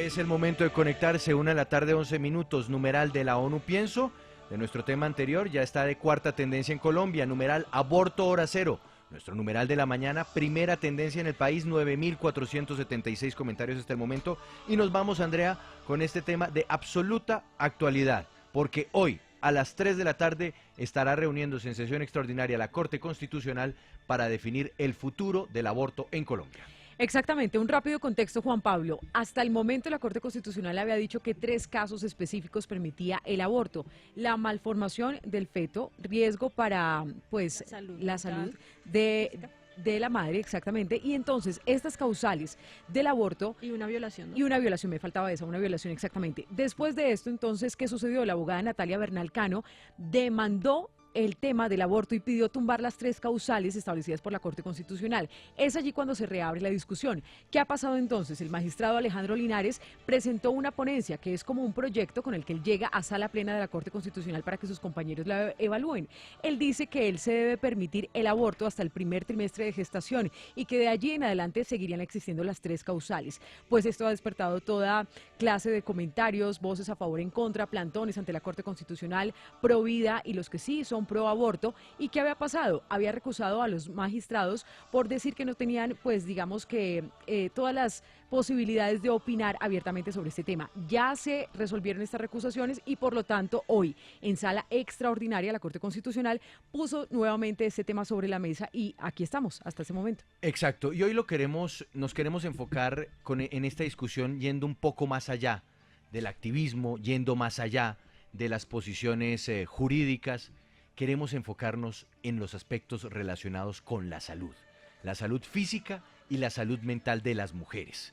Es el momento de conectarse, 1 de la tarde, 11 minutos, numeral de la ONU Pienso. De nuestro tema anterior ya está de cuarta tendencia en Colombia, numeral aborto hora cero. Nuestro numeral de la mañana, primera tendencia en el país, 9.476 comentarios hasta el momento. Y nos vamos, Andrea, con este tema de absoluta actualidad, porque hoy a las 3 de la tarde estará reuniéndose en sesión extraordinaria la Corte Constitucional para definir el futuro del aborto en Colombia. Exactamente, un rápido contexto, Juan Pablo. Hasta el momento la Corte Constitucional había dicho que 3 casos específicos permitía el aborto: la malformación del feto, riesgo para pues la salud de la madre, exactamente, y entonces estas causales del aborto y una violación, ¿no? Y una violación, me faltaba esa, una violación, exactamente. Después de esto, entonces, ¿qué sucedió? La abogada Natalia Bernal Cano demandó el tema del aborto y pidió tumbar las 3 causales establecidas por la Corte Constitucional. Es allí cuando se reabre la discusión. ¿Qué ha pasado entonces? El magistrado Alejandro Linares presentó una ponencia que es como un proyecto con el que él llega a sala plena de la Corte Constitucional para que sus compañeros la evalúen. Él dice que él se debe permitir el aborto hasta el primer trimestre de gestación y que de allí en adelante seguirían existiendo las 3 causales. Pues esto ha despertado toda clase de comentarios, voces a favor, en contra, plantones ante la Corte Constitucional, pro vida y los que sí son pro aborto. ¿Y qué había pasado? Había recusado a los magistrados por decir que no tenían, pues digamos que todas las posibilidades de opinar abiertamente sobre este tema. Ya se resolvieron estas recusaciones y por lo tanto hoy en sala extraordinaria la Corte Constitucional puso nuevamente este tema sobre la mesa y aquí estamos hasta ese momento. Exacto, y hoy nos queremos enfocar en esta discusión yendo un poco más allá del activismo, yendo más allá de las posiciones jurídicas. Queremos enfocarnos en los aspectos relacionados con la salud física y la salud mental de las mujeres.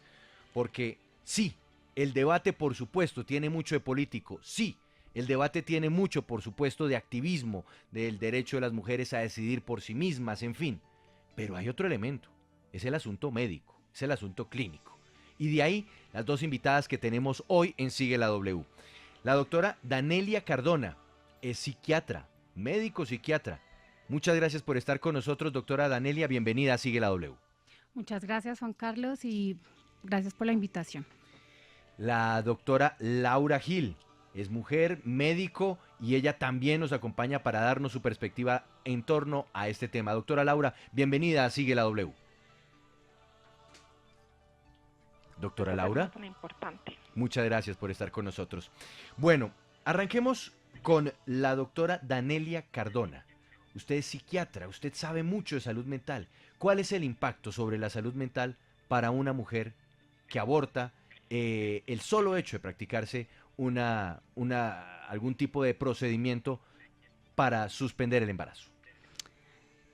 Porque sí, el debate por supuesto tiene mucho de político, sí, el debate tiene mucho por supuesto de activismo, del derecho de las mujeres a decidir por sí mismas, en fin. Pero hay otro elemento, es el asunto médico, es el asunto clínico. Y de ahí las 2 invitadas que tenemos hoy en Sigue la W. La doctora Danelia Cardona es psiquiatra, médico psiquiatra. Muchas gracias por estar con nosotros, doctora Danelia. Bienvenida a Sigue la W. Muchas gracias, Juan Carlos, y gracias por la invitación. La doctora Laura Gil es mujer, médico, y ella también nos acompaña para darnos su perspectiva en torno a este tema. Doctora Laura, bienvenida a Sigue la W. Doctora Laura, muchas gracias por estar con nosotros. Bueno, arranquemos con la doctora Danelia Cardona. Usted es psiquiatra, usted sabe mucho de salud mental. ¿Cuál es el impacto sobre la salud mental para una mujer que aborta, el solo hecho de practicarse algún tipo de procedimiento para suspender el embarazo?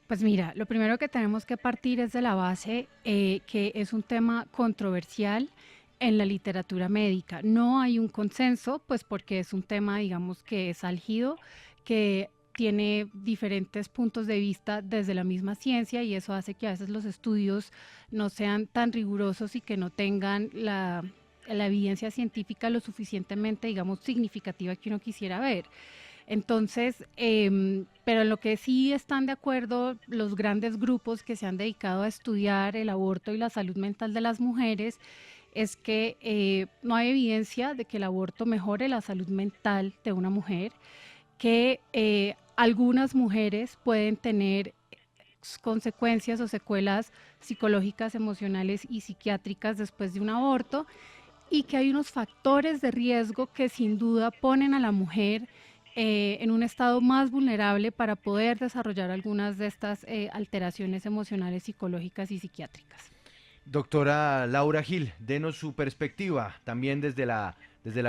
Pues mira, lo primero que tenemos que partir es de la base que es un tema controversial en la literatura médica. No hay un consenso, pues porque es un tema, digamos, que es álgido, que tiene diferentes puntos de vista desde la misma ciencia, y eso hace que a veces los estudios no sean tan rigurosos y que no tengan la evidencia científica lo suficientemente, digamos, significativa que uno quisiera ver. Entonces, pero en lo que sí están de acuerdo los grandes grupos que se han dedicado a estudiar el aborto y la salud mental de las mujeres es que no hay evidencia de que el aborto mejore la salud mental de una mujer, que algunas mujeres pueden tener consecuencias o secuelas psicológicas, emocionales y psiquiátricas después de un aborto, y que hay unos factores de riesgo que sin duda ponen a la mujer en un estado más vulnerable para poder desarrollar algunas de estas alteraciones emocionales, psicológicas y psiquiátricas. Doctora Laura Gil, denos su perspectiva también desde la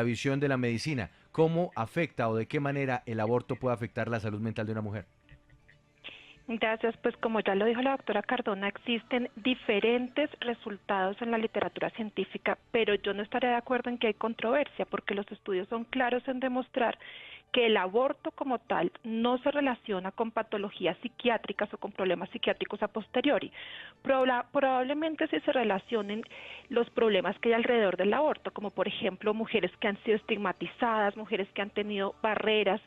visión de la medicina. ¿Cómo afecta o de qué manera el aborto puede afectar la salud mental de una mujer? Gracias, pues como ya lo dijo la doctora Cardona, existen diferentes resultados en la literatura científica, pero yo no estaré de acuerdo en que hay controversia, porque los estudios son claros en demostrar que el aborto como tal no se relaciona con patologías psiquiátricas o con problemas psiquiátricos a posteriori. Probablemente sí se relacionen los problemas que hay alrededor del aborto, como por ejemplo mujeres que han sido estigmatizadas, mujeres que han tenido barreras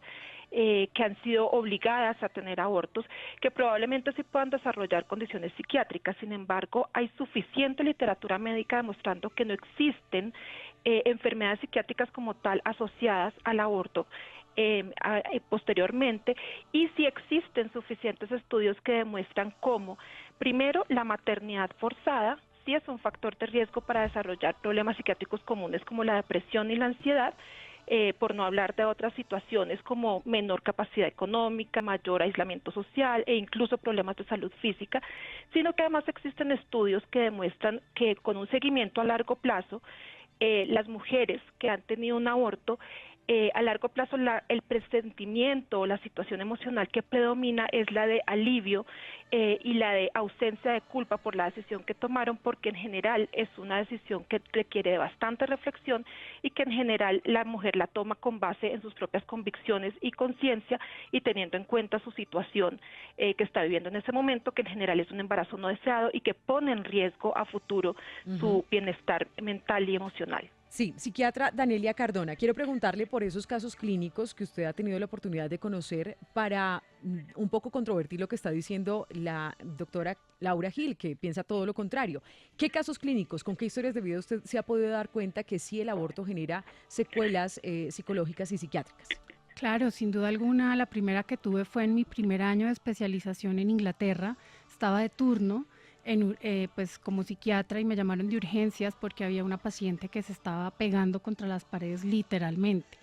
que han sido obligadas a tener abortos, que probablemente sí puedan desarrollar condiciones psiquiátricas. Sin embargo, hay suficiente literatura médica demostrando que no existen enfermedades psiquiátricas como tal asociadas al aborto posteriormente, y sí existen suficientes estudios que demuestran cómo, primero, la maternidad forzada sí es un factor de riesgo para desarrollar problemas psiquiátricos comunes como la depresión y la ansiedad, por no hablar de otras situaciones como menor capacidad económica, mayor aislamiento social e incluso problemas de salud física, sino que además existen estudios que demuestran que con un seguimiento a largo plazo, las mujeres que han tenido un aborto, a largo plazo el presentimiento o la situación emocional que predomina es la de alivio y la de ausencia de culpa por la decisión que tomaron, porque en general es una decisión que requiere de bastante reflexión y que en general la mujer la toma con base en sus propias convicciones y conciencia y teniendo en cuenta su situación que está viviendo en ese momento, que en general es un embarazo no deseado y que pone en riesgo a futuro su bienestar mental y emocional. Sí, psiquiatra Danelia Cardona, quiero preguntarle por esos casos clínicos que usted ha tenido la oportunidad de conocer para un poco controvertir lo que está diciendo la doctora Laura Gil, que piensa todo lo contrario. ¿Qué casos clínicos, con qué historias de vida usted se ha podido dar cuenta que sí el aborto genera secuelas psicológicas y psiquiátricas? Claro, sin duda alguna, la primera que tuve fue en mi primer año de especialización en Inglaterra. Estaba de turno pues como psiquiatra y me llamaron de urgencias porque había una paciente que se estaba pegando contra las paredes literalmente.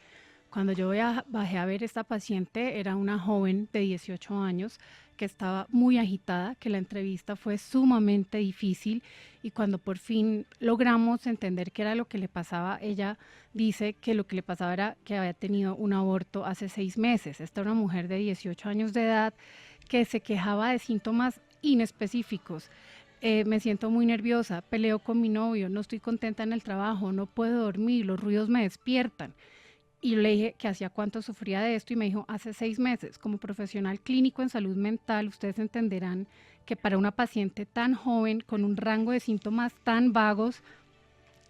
Cuando yo bajé a ver esta paciente, era una joven de 18 años que estaba muy agitada, que la entrevista fue sumamente difícil y cuando por fin logramos entender qué era lo que le pasaba, ella dice que lo que le pasaba era que había tenido un aborto hace 6 meses. Esta era una mujer de 18 años de edad que se quejaba de síntomas inespecíficos. Me siento muy nerviosa, peleo con mi novio, no estoy contenta en el trabajo, no puedo dormir, los ruidos me despiertan. Y yo le dije que hacía cuánto sufría de esto y me dijo, hace 6 meses. Como profesional clínico en salud mental, ustedes entenderán que para una paciente tan joven, con un rango de síntomas tan vagos,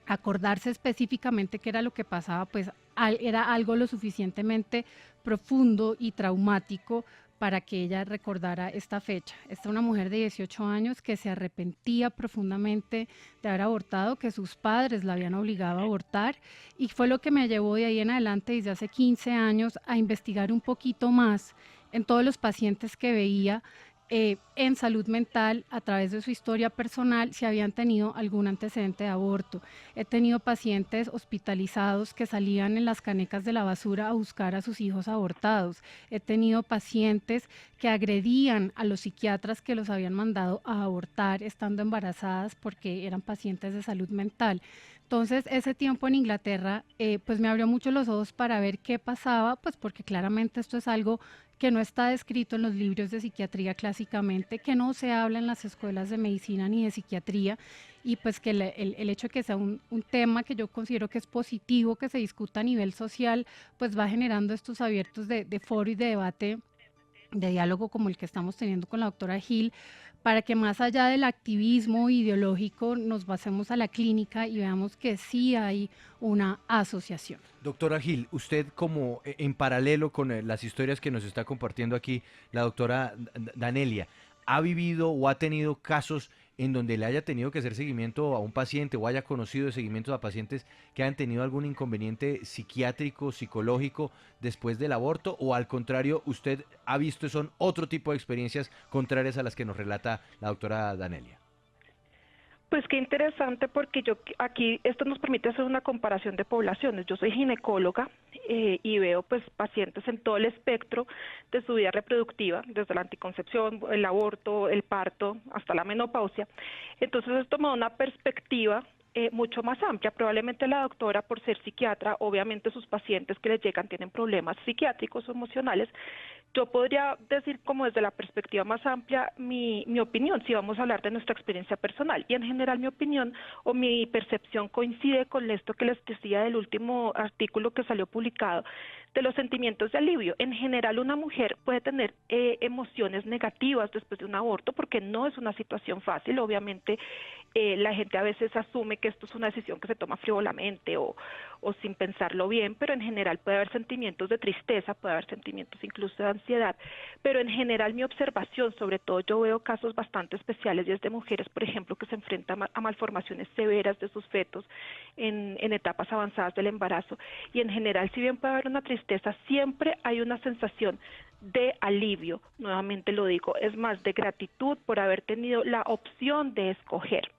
acordarse específicamente qué era lo que pasaba, pues era algo lo suficientemente profundo y traumático para que ella recordara esta fecha. Esta es una mujer de 18 años que se arrepentía profundamente de haber abortado, que sus padres la habían obligado a abortar y fue lo que me llevó de ahí en adelante desde hace 15 años a investigar un poquito más en todos los pacientes que veía en salud mental a través de su historia personal si habían tenido algún antecedente de aborto. He tenido pacientes hospitalizados que salían en las canecas de la basura a buscar a sus hijos abortados. He tenido pacientes que agredían a los psiquiatras que los habían mandado a abortar estando embarazadas porque eran pacientes de salud mental. Entonces, ese tiempo en Inglaterra, pues me abrió mucho los ojos para ver qué pasaba, pues porque claramente esto es algo que no está descrito en los libros de psiquiatría clásicamente, que no se habla en las escuelas de medicina ni de psiquiatría, y pues que el hecho de que sea un tema que yo considero que es positivo, que se discuta a nivel social, pues va generando estos abiertos de foro y de debate, de diálogo como el que estamos teniendo con la doctora Gil, para que más allá del activismo ideológico nos basemos a la clínica y veamos que sí hay una asociación. Doctora Gil, usted como en paralelo con las historias que nos está compartiendo aquí la doctora Danelia, ¿ha vivido o ha tenido casos en donde le haya tenido que hacer seguimiento a un paciente o haya conocido de seguimientos a pacientes que han tenido algún inconveniente psiquiátrico, psicológico después del aborto, o al contrario, usted ha visto son otro tipo de experiencias contrarias a las que nos relata la doctora Danelia? Pues qué interesante, porque yo aquí esto nos permite hacer una comparación de poblaciones. Yo soy ginecóloga y veo pues pacientes en todo el espectro de su vida reproductiva, desde la anticoncepción, el aborto, el parto, hasta la menopausia. Entonces esto me da una perspectiva mucho más amplia. Probablemente la doctora, por ser psiquiatra, obviamente sus pacientes que les llegan tienen problemas psiquiátricos o emocionales. Yo podría decir como desde la perspectiva más amplia mi opinión, si vamos a hablar de nuestra experiencia personal. Y en general mi opinión o mi percepción coincide con esto que les decía del último artículo que salió publicado, de los sentimientos de alivio. En general una mujer puede tener emociones negativas después de un aborto porque no es una situación fácil. Obviamente La gente a veces asume que esto es una decisión que se toma frívolamente o sin pensarlo bien, pero en general puede haber sentimientos de tristeza, puede haber sentimientos incluso de ansiedad, pero en general mi observación, sobre todo yo veo casos bastante especiales y es de mujeres, por ejemplo, que se enfrentan a malformaciones severas de sus fetos en etapas avanzadas del embarazo, y en general, si bien puede haber una tristeza, siempre hay una sensación de alivio, nuevamente lo digo, es más de gratitud por haber tenido la opción de escoger.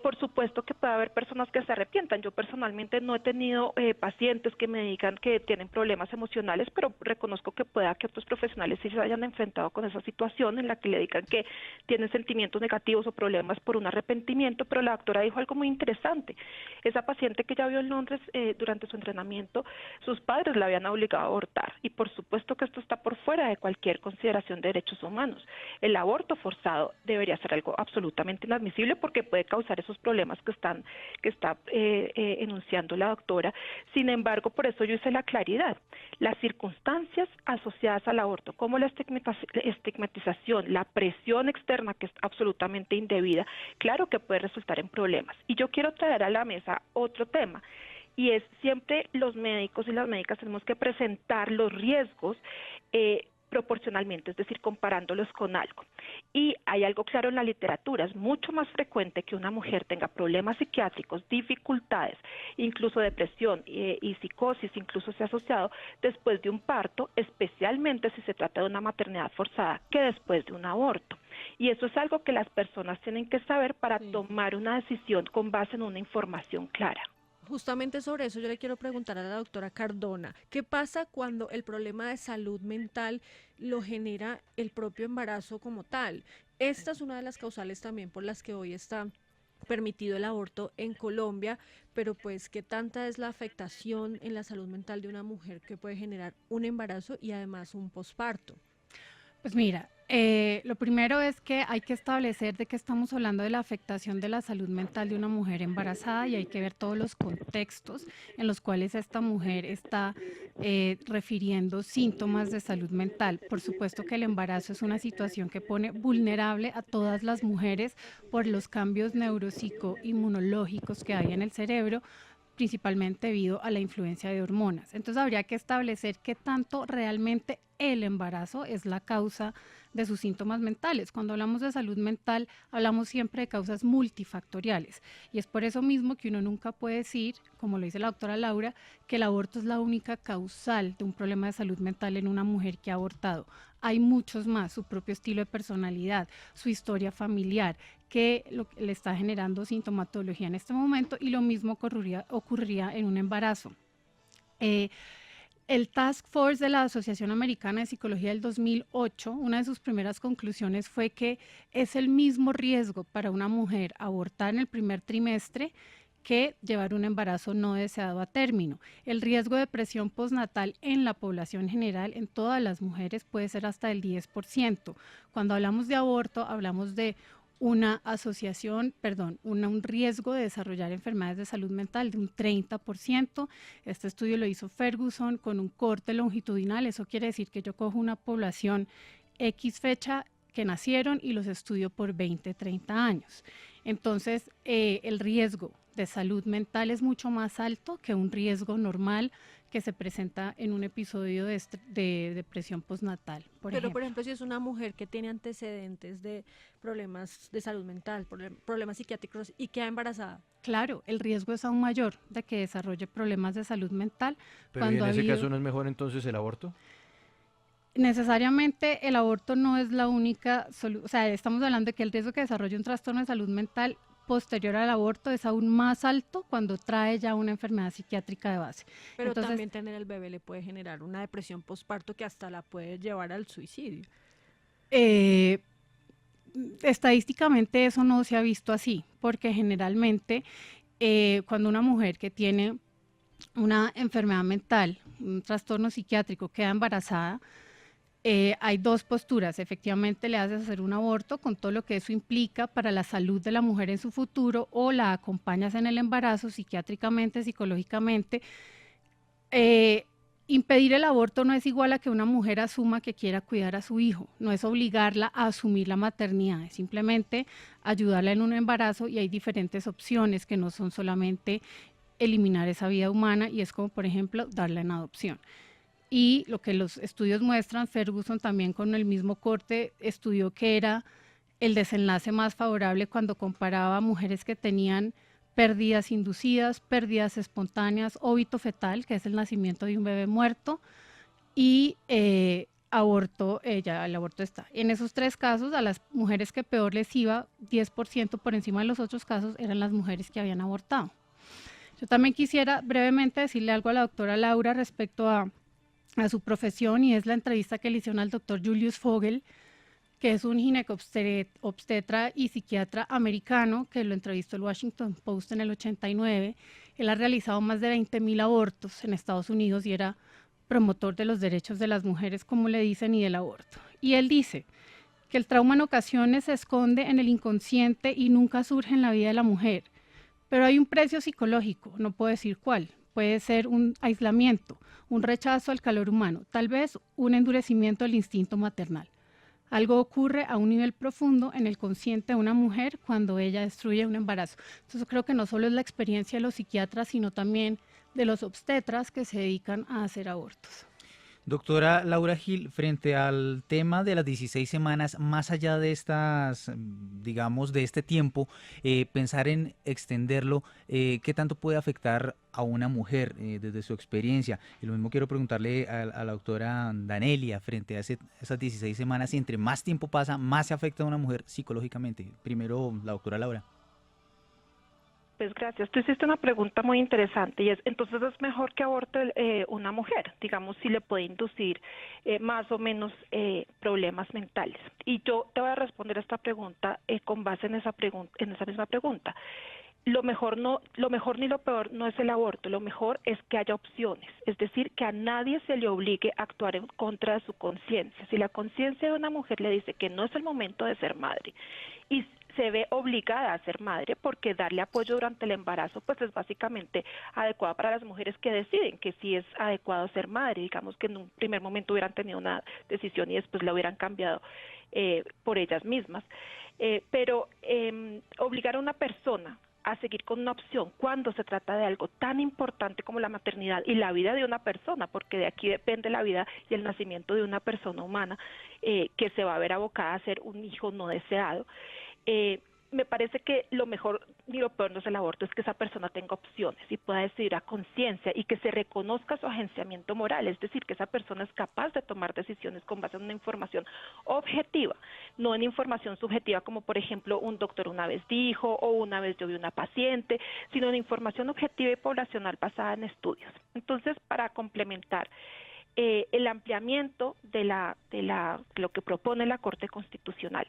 Por supuesto que puede haber personas que se arrepientan. Yo personalmente no he tenido pacientes que me digan que tienen problemas emocionales, pero reconozco que pueda que otros profesionales sí se hayan enfrentado con esa situación en la que le digan que tienen sentimientos negativos o problemas por un arrepentimiento, pero la doctora dijo algo muy interesante. Esa paciente que ya vio en Londres durante su entrenamiento, sus padres la habían obligado a abortar, y por supuesto que esto está por fuera de cualquier consideración de derechos humanos. El aborto forzado debería ser algo absolutamente inadmisible porque puede causar esos problemas que está enunciando la doctora. Sin embargo, por eso yo hice la claridad. Las circunstancias asociadas al aborto, como la estigmatización, la presión externa, que es absolutamente indebida, claro que puede resultar en problemas. Y yo quiero traer a la mesa otro tema, y es siempre los médicos y las médicas tenemos que presentar los riesgos proporcionalmente, es decir, comparándolos con algo. Y hay algo claro en la literatura, es mucho más frecuente que una mujer tenga problemas psiquiátricos, dificultades, incluso depresión y psicosis, incluso se ha asociado después de un parto, especialmente si se trata de una maternidad forzada, que después de un aborto. Y eso es algo que las personas tienen que saber para tomar una decisión con base en una información clara. Justamente sobre eso yo le quiero preguntar a la doctora Cardona, ¿qué pasa cuando el problema de salud mental lo genera el propio embarazo como tal? Esta es una de las causales también por las que hoy está permitido el aborto en Colombia, pero pues ¿qué tanta es la afectación en la salud mental de una mujer que puede generar un embarazo y además un posparto? Pues mira, lo primero es que hay que establecer de qué estamos hablando de la afectación de la salud mental de una mujer embarazada, y hay que ver todos los contextos en los cuales esta mujer está refiriendo síntomas de salud mental. Por supuesto que el embarazo es una situación que pone vulnerable a todas las mujeres por los cambios neuropsicoinmunológicos que hay en el cerebro, principalmente debido a la influencia de hormonas. Entonces habría que establecer qué tanto realmente el embarazo es la causa de sus síntomas mentales. Cuando hablamos de salud mental, hablamos siempre de causas multifactoriales, y es por eso mismo que uno nunca puede decir, como lo dice la doctora Laura, que el aborto es la única causal de un problema de salud mental en una mujer que ha abortado. Hay muchos más, su propio estilo de personalidad, su historia familiar, que le está generando sintomatología en este momento, y lo mismo ocurriría en un embarazo. El Task Force de la Asociación Americana de Psicología del 2008, una de sus primeras conclusiones fue que es el mismo riesgo para una mujer abortar en el primer trimestre que llevar un embarazo no deseado a término. El riesgo de depresión postnatal en la población general, en todas las mujeres, puede ser hasta el 10%. Cuando hablamos de aborto, hablamos de una un riesgo de desarrollar enfermedades de salud mental de un 30%. Este estudio lo hizo Ferguson con un corte longitudinal. Eso quiere decir que yo cojo una población X fecha que nacieron y los estudio por 20, 30 años. Entonces, el riesgo de salud mental es mucho más alto que un riesgo normal que se presenta en un episodio de depresión postnatal, por ejemplo, si es una mujer que tiene antecedentes de problemas de salud mental, problemas psiquiátricos y queda embarazada. Claro, el riesgo es aún mayor de que desarrolle problemas de salud mental. Pero ¿y en ese caso no es mejor entonces el aborto? Necesariamente el aborto no es la única solución. O sea, estamos hablando de que el riesgo que desarrolle un trastorno de salud mental posterior al aborto es aún más alto cuando trae ya una enfermedad psiquiátrica de base. Pero entonces, también tener el bebé le puede generar una depresión postparto que hasta la puede llevar al suicidio. Estadísticamente eso no se ha visto así, porque generalmente cuando una mujer que tiene una enfermedad mental, un trastorno psiquiátrico, queda embarazada, hay dos posturas. Efectivamente le haces hacer un aborto con todo lo que eso implica para la salud de la mujer en su futuro, o la acompañas en el embarazo psiquiátricamente, psicológicamente, impedir el aborto no es igual a que una mujer asuma que quiera cuidar a su hijo, no es obligarla a asumir la maternidad, es simplemente ayudarla en un embarazo y hay diferentes opciones que no son solamente eliminar esa vida humana y es como por ejemplo darla en adopción. Y lo que los estudios muestran, Ferguson también con el mismo corte estudió que era el desenlace más favorable cuando comparaba mujeres que tenían pérdidas inducidas, pérdidas espontáneas, óbito fetal, que es el nacimiento de un bebé muerto, y aborto, ya el aborto está. En esos 3 casos, a las mujeres que peor les iba, 10% por encima de los otros casos, eran las mujeres que habían abortado. Yo también quisiera brevemente decirle algo a la doctora Laura respecto a su profesión, y es la entrevista que le hicieron al doctor Julius Vogel, que es un ginecobstetra y psiquiatra americano, que lo entrevistó el Washington Post en el 89. Él ha realizado más de 20,000 abortos en Estados Unidos y era promotor de los derechos de las mujeres, como le dicen, y del aborto. Y él dice que el trauma en ocasiones se esconde en el inconsciente y nunca surge en la vida de la mujer, pero hay un precio psicológico, no puedo decir cuál. Puede ser un aislamiento, un rechazo al calor humano, tal vez un endurecimiento del instinto maternal. Algo ocurre a un nivel profundo en el consciente de una mujer cuando ella destruye un embarazo. Entonces creo que no solo es la experiencia de los psiquiatras, sino también de los obstetras que se dedican a hacer abortos. Doctora Laura Gil, frente al tema de las 16 semanas, más allá de estas, digamos, de este tiempo, pensar en extenderlo, ¿qué tanto puede afectar a una mujer desde su experiencia? Y lo mismo quiero preguntarle a la doctora Danelia, frente a esas 16 semanas, y entre más tiempo pasa, más se afecta a una mujer psicológicamente. Primero, la doctora Laura. Pues gracias. Tú hiciste una pregunta muy interesante y es, entonces es mejor que aborte una mujer, digamos, si le puede inducir más o menos problemas mentales. Y yo te voy a responder esta pregunta con base en esa misma pregunta. Lo mejor ni lo peor no es el aborto, lo mejor es que haya opciones, es decir, que a nadie se le obligue a actuar en contra de su conciencia. Si la conciencia de una mujer le dice que no es el momento de ser madre y se ve obligada a ser madre, porque darle apoyo durante el embarazo pues es básicamente adecuado para las mujeres que deciden que sí es adecuado ser madre, digamos que en un primer momento hubieran tenido una decisión y después la hubieran cambiado por ellas mismas, pero obligar a una persona a seguir con una opción cuando se trata de algo tan importante como la maternidad y la vida de una persona, porque de aquí depende la vida y el nacimiento de una persona humana que se va a ver abocada a ser un hijo no deseado, me parece que lo mejor ni lo peor no es el aborto, es que esa persona tenga opciones y pueda decidir a conciencia y que se reconozca su agenciamiento moral, es decir, que esa persona es capaz de tomar decisiones con base en una información objetiva, no en información subjetiva como por ejemplo un doctor una vez dijo o una vez yo vi una paciente, sino en información objetiva y poblacional basada en estudios. Entonces, para complementar, el ampliamiento de lo que propone la Corte Constitucional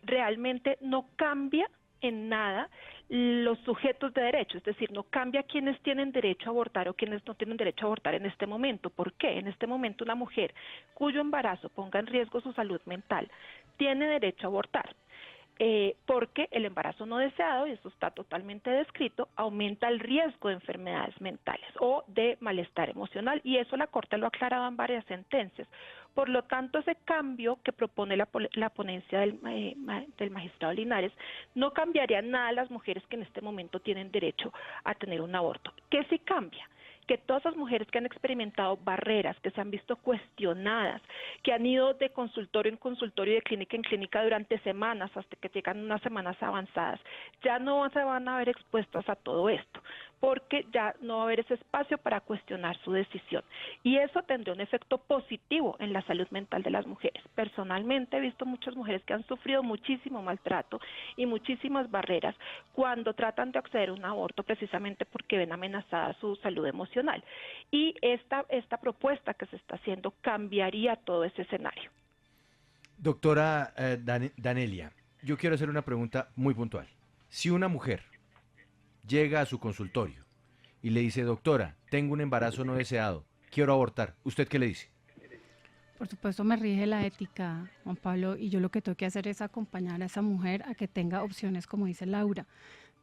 realmente no cambia en nada los sujetos de derecho, es decir, no cambia quiénes tienen derecho a abortar o quiénes no tienen derecho a abortar en este momento. ¿Por qué? En este momento una mujer cuyo embarazo ponga en riesgo su salud mental tiene derecho a abortar. Porque el embarazo no deseado, y eso está totalmente descrito, aumenta el riesgo de enfermedades mentales o de malestar emocional, y eso la Corte lo ha aclarado en varias sentencias. Por lo tanto, ese cambio que propone la ponencia del magistrado Linares no cambiaría nada a las mujeres que en este momento tienen derecho a tener un aborto. ¿Qué sí cambia? Que todas las mujeres que han experimentado barreras, que se han visto cuestionadas, que han ido de consultorio en consultorio y de clínica en clínica durante semanas hasta que llegan unas semanas avanzadas, ya no se van a ver expuestas a todo esto, porque ya no va a haber ese espacio para cuestionar su decisión. Y eso tendría un efecto positivo en la salud mental de las mujeres. Personalmente he visto muchas mujeres que han sufrido muchísimo maltrato y muchísimas barreras cuando tratan de acceder a un aborto precisamente porque ven amenazada su salud emocional. Y esta propuesta que se está haciendo cambiaría todo ese escenario. Doctora Danelia, yo quiero hacer una pregunta muy puntual. Si una mujer llega a su consultorio y le dice, doctora, tengo un embarazo no deseado, quiero abortar, ¿usted qué le dice? Por supuesto me rige la ética, Juan Pablo, y yo lo que tengo que hacer es acompañar a esa mujer a que tenga opciones, como dice Laura.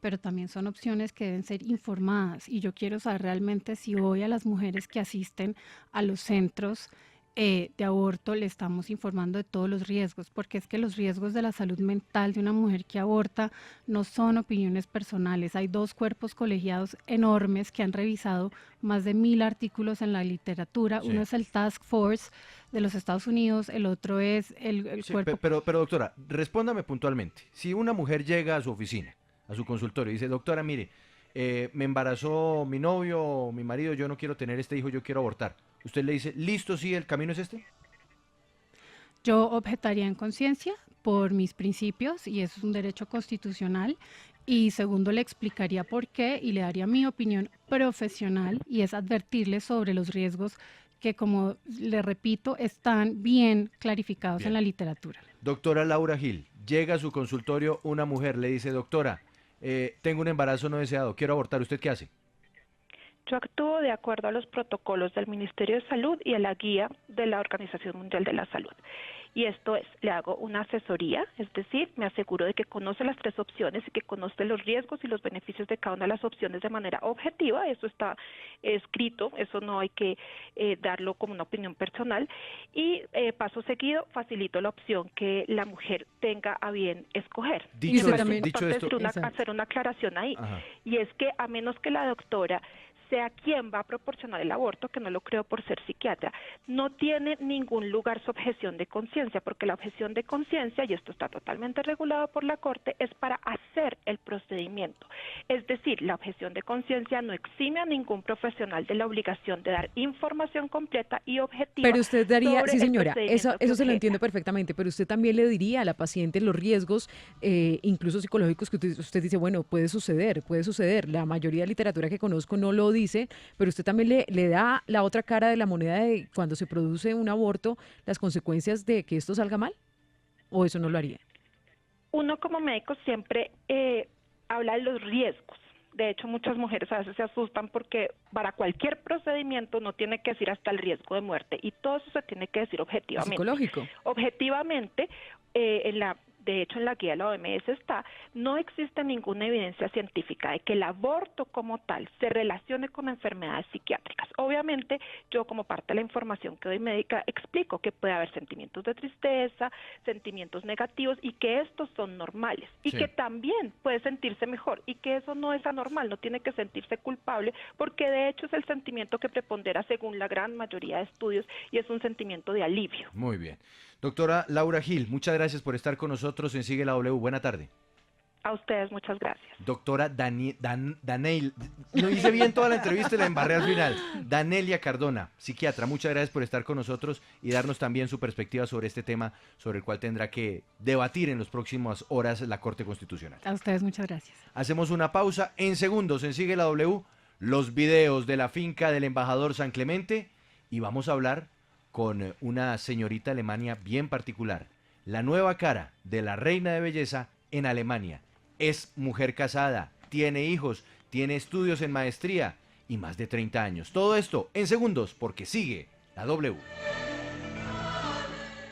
pero también son opciones que deben ser informadas. Y yo quiero saber realmente si hoy a las mujeres que asisten a los centros de aborto le estamos informando de todos los riesgos, porque es que los riesgos de la salud mental de una mujer que aborta no son opiniones personales. Hay 2 cuerpos colegiados enormes que han revisado más de 1000 artículos en la literatura. Sí. Uno es el Task Force de los Estados Unidos, el otro es el Sí, cuerpo... pero doctora, respóndame puntualmente. Si una mujer llega a su oficina, a su consultorio, y dice, doctora, mire, me embarazó mi novio o mi marido, yo no quiero tener este hijo, yo quiero abortar. Usted le dice, listo, sí, el camino es este. Yo objetaría en conciencia por mis principios y eso es un derecho constitucional. Y segundo, le explicaría por qué y le daría mi opinión profesional y es advertirle sobre los riesgos que, como le repito, están bien clarificados Bien. en la literatura. Doctora Laura Gil, llega a su consultorio una mujer, le dice, doctora, tengo un embarazo no deseado, quiero abortar, ¿usted qué hace? Yo actúo de acuerdo a los protocolos del Ministerio de Salud y a la guía de la Organización Mundial de la Salud. Y esto es, le hago una asesoría, es decir, me aseguro de que conoce las 3 opciones y que conoce los riesgos y los beneficios de cada una de las opciones de manera objetiva. Eso está escrito, eso no hay que darlo como una opinión personal. Y paso seguido, facilito la opción que la mujer tenga a bien escoger. Dicho usted esto, también- dicho esto, Hacer una aclaración ahí. Ajá. Y es que a menos que la doctora sea quien va a proporcionar el aborto, que no lo creo por ser psiquiatra, no tiene ningún lugar su objeción de conciencia, porque la objeción de conciencia, y esto está totalmente regulado por la Corte, es para hacer el procedimiento. Es decir, la objeción de conciencia no exime a ningún profesional de la obligación de dar información completa y objetiva. Pero usted daría, sobre sí el señora, procedimiento que eso se lo objeta. entiende perfectamente, pero usted también le diría a la paciente los riesgos, incluso psicológicos, que usted dice, bueno, puede suceder, la mayoría de literatura que conozco no lo dice, pero usted también le da la otra cara de la moneda de cuando se produce un aborto, las consecuencias de que esto salga mal, ¿o eso no lo haría? Uno como médico siempre habla de los riesgos. De hecho, muchas mujeres a veces se asustan porque para cualquier procedimiento no tiene que decir hasta el riesgo de muerte y todo eso se tiene que decir objetivamente. Psicológico. Objetivamente, de hecho en la guía de la OMS está, no existe ninguna evidencia científica de que el aborto como tal se relacione con enfermedades psiquiátricas. Obviamente, yo como parte de la información que doy médica explico que puede haber sentimientos de tristeza, sentimientos negativos y que estos son normales y Sí. que también puede sentirse mejor y que eso no es anormal, no tiene que sentirse culpable porque de hecho es el sentimiento que prepondera según la gran mayoría de estudios y es un sentimiento de alivio. Muy bien. Doctora Laura Gil, muchas gracias por estar con nosotros en Sigue la W. Buena tarde. A ustedes muchas gracias. Doctora Danel, lo hice bien toda la entrevista y la embarré al final. Danelia Cardona, psiquiatra, muchas gracias por estar con nosotros y darnos también su perspectiva sobre este tema sobre el cual tendrá que debatir en las próximas horas la Corte Constitucional. A ustedes muchas gracias. Hacemos una pausa en segundos en Sigue la W, los videos de la finca del embajador San Clemente y vamos a hablar con una señorita Alemania bien particular, la nueva cara de la reina de belleza en Alemania. Es mujer casada, tiene hijos, tiene estudios en maestría y más de 30 años. Todo esto en segundos porque sigue la W.